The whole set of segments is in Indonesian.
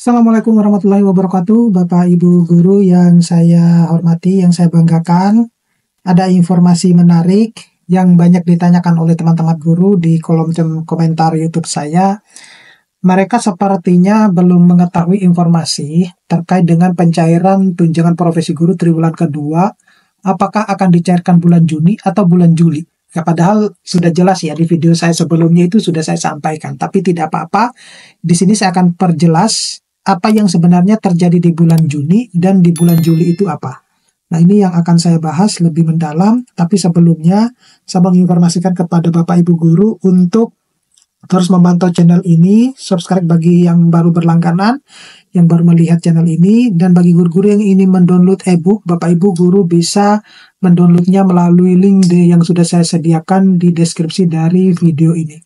Assalamualaikum warahmatullahi wabarakatuh, Bapak Ibu guru yang saya hormati, yang saya banggakan. Ada informasi menarik yang banyak ditanyakan oleh teman-teman guru di kolom komentar YouTube saya. Mereka sepertinya belum mengetahui informasi terkait dengan pencairan tunjangan profesi guru triwulan kedua, apakah akan dicairkan bulan Juni atau bulan Juli. Ya, padahal sudah jelas ya di video saya sebelumnya itu sudah saya sampaikan, tapi tidak apa-apa. Di sini saya akan perjelas apa yang sebenarnya terjadi di bulan Juni dan di bulan Juli itu apa. Nah, ini yang akan saya bahas lebih mendalam, tapi sebelumnya saya menginformasikan kepada Bapak Ibu guru untuk terus memantau channel ini, subscribe bagi yang baru berlangganan, yang baru melihat channel ini, dan bagi guru-guru yang ingin mendownload ebook, Bapak Ibu guru bisa mendownloadnya melalui link yang sudah saya sediakan di deskripsi dari video ini.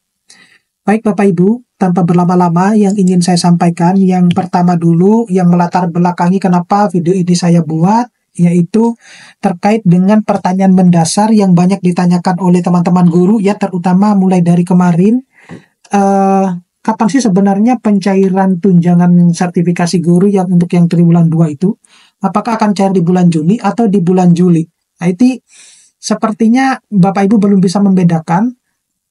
Baik Bapak Ibu, tanpa berlama-lama yang ingin saya sampaikan, yang pertama dulu yang melatar belakangi kenapa video ini saya buat, yaitu terkait dengan pertanyaan mendasar yang banyak ditanyakan oleh teman-teman guru, ya terutama mulai dari kemarin. Kapan sih sebenarnya pencairan tunjangan sertifikasi guru yang untuk yang triwulan 2 itu? Apakah akan cair di bulan Juni atau di bulan Juli? Nah, itu sepertinya Bapak Ibu belum bisa membedakan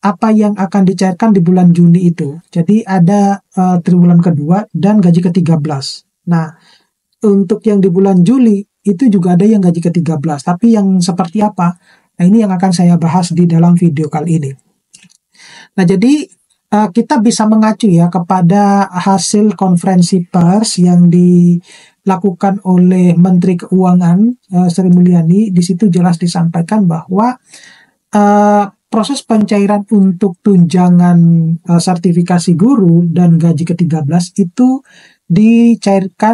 apa yang akan dicairkan di bulan Juni itu. Jadi ada triwulan kedua dan gaji ke-13. Nah, untuk yang di bulan Juli itu juga ada yang gaji ke-13. Tapi yang seperti apa? Nah, ini yang akan saya bahas di dalam video kali ini. Nah, jadi kita bisa mengacu ya kepada hasil konferensi pers yang dilakukan oleh Menteri Keuangan Sri Mulyani. Di situ jelas disampaikan bahwa proses pencairan untuk tunjangan sertifikasi guru dan gaji ke-13 itu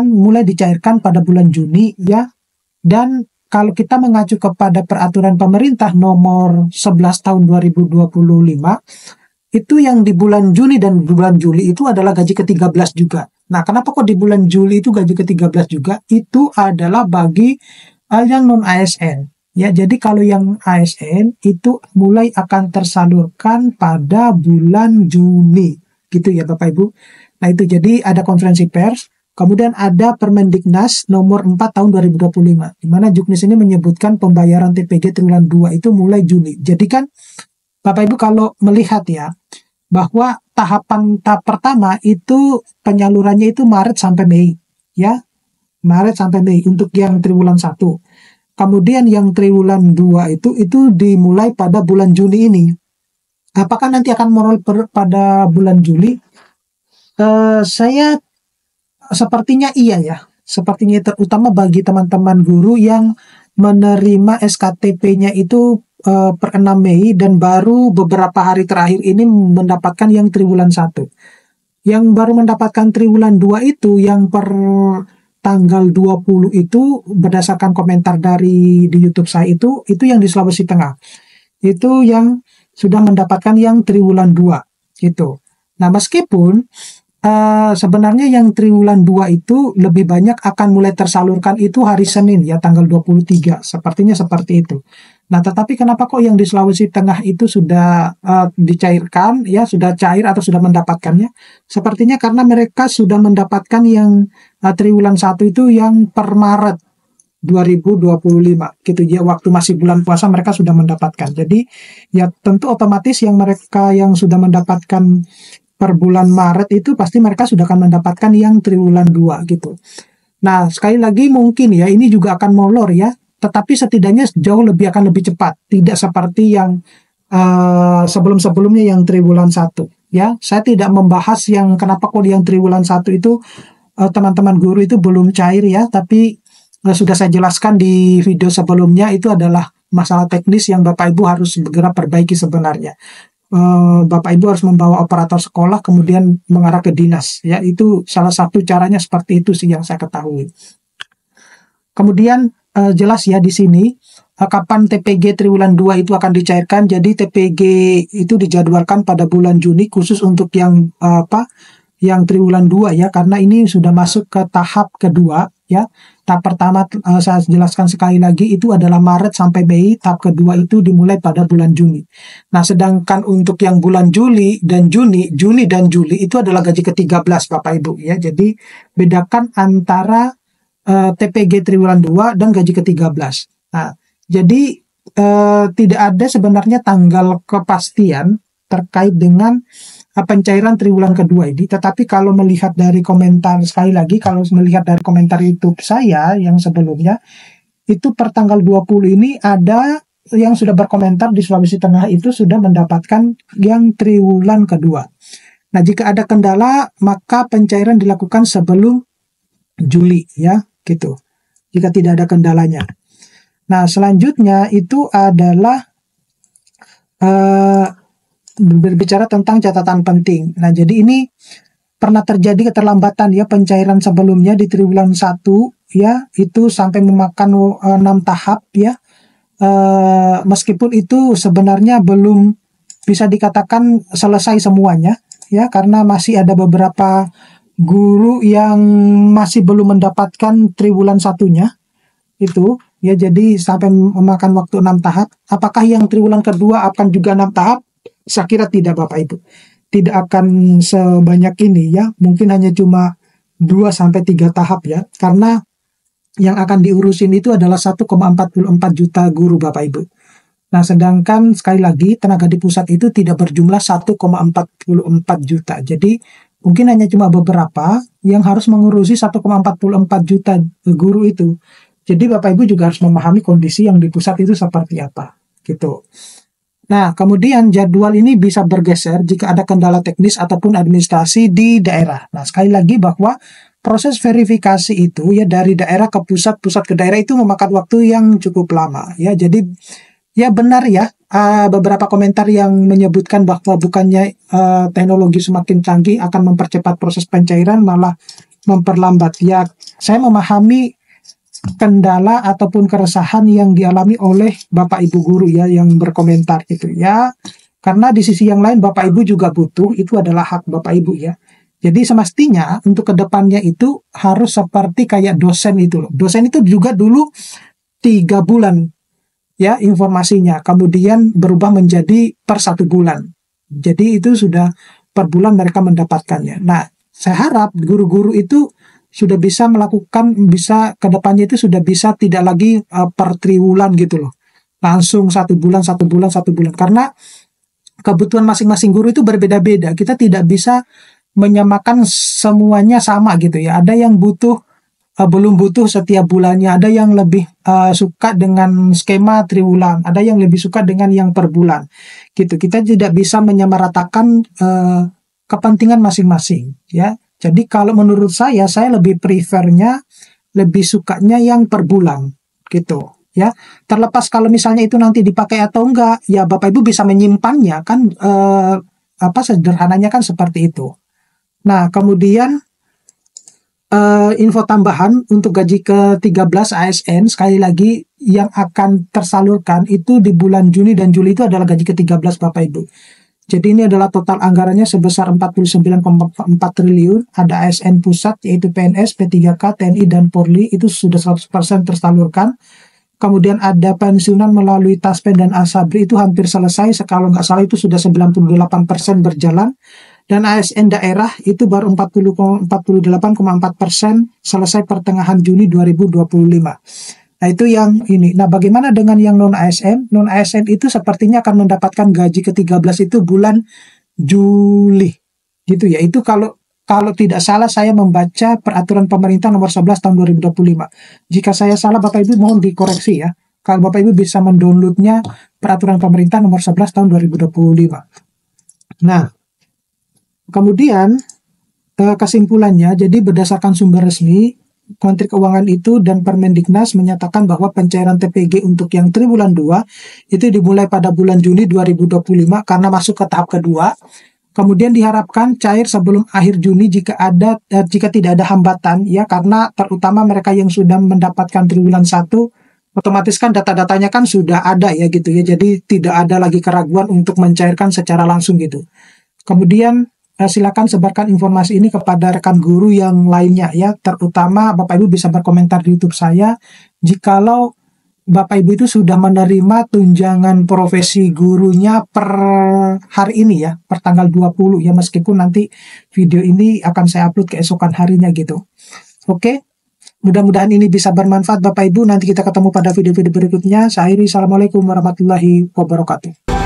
mulai dicairkan pada bulan Juni ya. Dan kalau kita mengacu kepada peraturan pemerintah nomor 11 tahun 2025, itu yang di bulan Juni dan bulan Juli itu adalah gaji ke-13 juga. Nah, kenapa kok di bulan Juli itu gaji ke-13 juga? Itu adalah bagi yang non-ASN. Ya, jadi kalau yang ASN itu mulai akan tersalurkan pada bulan Juni. Gitu ya Bapak Ibu. Nah, itu jadi ada konferensi pers. Kemudian ada Permendiknas nomor 4 tahun 2025. Di mana Juknis ini menyebutkan pembayaran TPG triwulan 2 itu mulai Juni. Jadi kan Bapak Ibu kalau melihat ya, bahwa tahap pertama itu penyalurannya itu Maret sampai Mei. Ya, Maret sampai Mei untuk yang triwulan 1. Kemudian yang triwulan 2 itu dimulai pada bulan Juni ini. Apakah nanti akan merol pada bulan Juli? Saya sepertinya iya ya. Sepertinya terutama bagi teman-teman guru yang menerima SKTP-nya itu per 6 Mei dan baru beberapa hari terakhir ini mendapatkan yang triwulan 1. Yang baru mendapatkan triwulan 2 itu yang per tanggal 20 itu berdasarkan komentar di YouTube saya itu yang di Sulawesi Tengah. Itu yang sudah mendapatkan yang triwulan 2 itu. Nah, meskipun sebenarnya yang triwulan 2 itu lebih banyak akan mulai tersalurkan itu hari Senin ya tanggal 23. Sepertinya seperti itu. Nah, tetapi kenapa kok yang di Sulawesi Tengah itu sudah dicairkan ya, sudah cair atau sudah mendapatkannya? Sepertinya karena mereka sudah mendapatkan yang triwulan 1 itu yang per Maret 2025 gitu ya, waktu masih bulan puasa mereka sudah mendapatkan. Jadi ya tentu otomatis yang mereka yang sudah mendapatkan per bulan Maret itu pasti mereka sudah akan mendapatkan yang triwulan 2 gitu. Nah, sekali lagi mungkin ya ini juga akan molor ya, tetapi setidaknya jauh akan lebih cepat. Tidak seperti yang sebelum-sebelumnya yang triwulan 1 ya. Saya tidak membahas yang kenapa kok yang triwulan 1 itu teman-teman guru itu belum cair ya, tapi sudah saya jelaskan di video sebelumnya itu adalah masalah teknis yang Bapak Ibu harus segera perbaiki sebenarnya. Bapak Ibu harus membawa operator sekolah kemudian mengarah ke dinas ya, itu salah satu caranya seperti itu sih yang saya ketahui. Kemudian jelas ya di sini kapan TPG triwulan 2 itu akan dicairkan. Jadi TPG itu dijadwalkan pada bulan Juni khusus untuk yang yang triwulan 2 ya, karena ini sudah masuk ke tahap kedua ya. Tahap pertama saya jelaskan sekali lagi itu adalah Maret sampai Mei, tahap kedua itu dimulai pada bulan Juni. Nah, sedangkan untuk yang bulan Juni dan Juli itu adalah gaji ke-13 Bapak Ibu ya. Jadi bedakan antara TPG triwulan 2 dan gaji ke-13. Nah, jadi tidak ada sebenarnya tanggal kepastian terkait dengan pencairan triwulan kedua ini, tetapi kalau melihat dari komentar, sekali lagi kalau melihat dari komentar YouTube saya yang sebelumnya, itu per tanggal 20 ini ada yang sudah berkomentar di Sulawesi Tengah itu sudah mendapatkan yang triwulan kedua. Nah, jika ada kendala maka pencairan dilakukan sebelum Juli ya, gitu. Jika tidak ada kendalanya. Nah, selanjutnya itu adalah berbicara tentang catatan penting. Nah, jadi ini pernah terjadi keterlambatan ya pencairan sebelumnya di triwulan 1 ya, itu sampai memakan 6 tahap ya. Meskipun itu sebenarnya belum bisa dikatakan selesai semuanya ya, karena masih ada beberapa guru yang masih belum mendapatkan triwulan satunya itu ya, jadi sampai memakan waktu 6 tahap. Apakah yang triwulan kedua akan juga 6 tahap? Saya kira tidak Bapak Ibu. Tidak akan sebanyak ini ya. Mungkin hanya cuma 2-3 tahap ya. Karena yang akan diurusin itu adalah 1,44 juta guru Bapak Ibu. Nah, sedangkan sekali lagi tenaga di pusat itu tidak berjumlah 1,44 juta. Jadi mungkin hanya cuma beberapa yang harus mengurusi 1,44 juta guru itu. Jadi Bapak Ibu juga harus memahami kondisi yang di pusat itu seperti apa gitu. Nah, kemudian jadwal ini bisa bergeser jika ada kendala teknis ataupun administrasi di daerah. Nah, sekali lagi bahwa proses verifikasi itu ya dari daerah ke pusat, pusat ke daerah itu memakan waktu yang cukup lama ya. Jadi ya benar ya, beberapa komentar yang menyebutkan bahwa bukannya teknologi semakin canggih akan mempercepat proses pencairan, malah memperlambat. Ya, saya memahami kendala ataupun keresahan yang dialami oleh Bapak Ibu guru ya yang berkomentar itu ya. Karena di sisi yang lain Bapak Ibu juga butuh, itu adalah hak Bapak Ibu ya. Jadi semestinya untuk kedepannya itu harus seperti kayak dosen itu loh. Dosen itu juga dulu 3 bulan ya informasinya, kemudian berubah menjadi per 1 bulan. Jadi itu sudah per bulan mereka mendapatkannya. Nah, saya harap guru-guru itu sudah bisa melakukan, bisa kedepannya itu sudah bisa tidak lagi per triwulan gitu loh. Langsung 1 bulan, 1 bulan, 1 bulan. Karena kebutuhan masing-masing guru itu berbeda-beda. Kita tidak bisa menyamakan semuanya sama gitu ya. Ada yang butuh belum butuh setiap bulannya, ada yang lebih suka dengan skema triwulan, ada yang lebih suka dengan yang per bulan gitu. Kita tidak bisa menyamaratakan kepentingan masing-masing ya. Jadi kalau menurut saya lebih prefernya, lebih sukanya yang per bulan gitu ya. Terlepas kalau misalnya itu nanti dipakai atau enggak, ya Bapak Ibu bisa menyimpannya kan, sederhananya kan seperti itu. Nah, kemudian info tambahan untuk gaji ke-13 ASN, sekali lagi yang akan tersalurkan itu di bulan Juni dan Juli itu adalah gaji ke-13 Bapak Ibu. Jadi ini adalah total anggarannya sebesar 49,4 triliun. Ada ASN pusat yaitu PNS, P3K, TNI, dan Polri itu sudah 100% tersalurkan. Kemudian ada pensiunan melalui Taspen dan Asabri itu hampir selesai. Kalau nggak salah itu sudah 98% berjalan. Dan ASN daerah itu baru 48,4% selesai pertengahan Juni 2025. Nah, itu yang ini. Nah, bagaimana dengan yang non-ASN? Non-ASN itu sepertinya akan mendapatkan gaji ke-13 itu bulan Juli. Gitu ya. Itu kalau tidak salah saya membaca peraturan pemerintah nomor 11 tahun 2025. Jika saya salah Bapak Ibu mohon dikoreksi ya. Kalau Bapak Ibu bisa mendownloadnya peraturan pemerintah nomor 11 tahun 2025. Nah, kemudian kesimpulannya, jadi berdasarkan sumber resmi, Menteri Keuangan itu dan Permendiknas menyatakan bahwa pencairan TPG untuk yang triwulan 2 itu dimulai pada bulan Juni 2025 karena masuk ke tahap kedua. Kemudian diharapkan cair sebelum akhir Juni jika tidak ada hambatan ya, karena terutama mereka yang sudah mendapatkan triwulan 1 otomatis kan data-datanya kan sudah ada ya gitu ya. Jadi tidak ada lagi keraguan untuk mencairkan secara langsung gitu. Kemudian silakan sebarkan informasi ini kepada rekan guru yang lainnya ya, terutama Bapak Ibu bisa berkomentar di YouTube saya jikalau Bapak Ibu itu sudah menerima tunjangan profesi gurunya per hari ini ya, per tanggal 20 ya, meskipun nanti video ini akan saya upload keesokan harinya gitu. Oke, mudah-mudahan ini bisa bermanfaat Bapak Ibu. Nanti kita ketemu pada video-video berikutnya. Saya akhiri, assalamualaikum warahmatullahi wabarakatuh.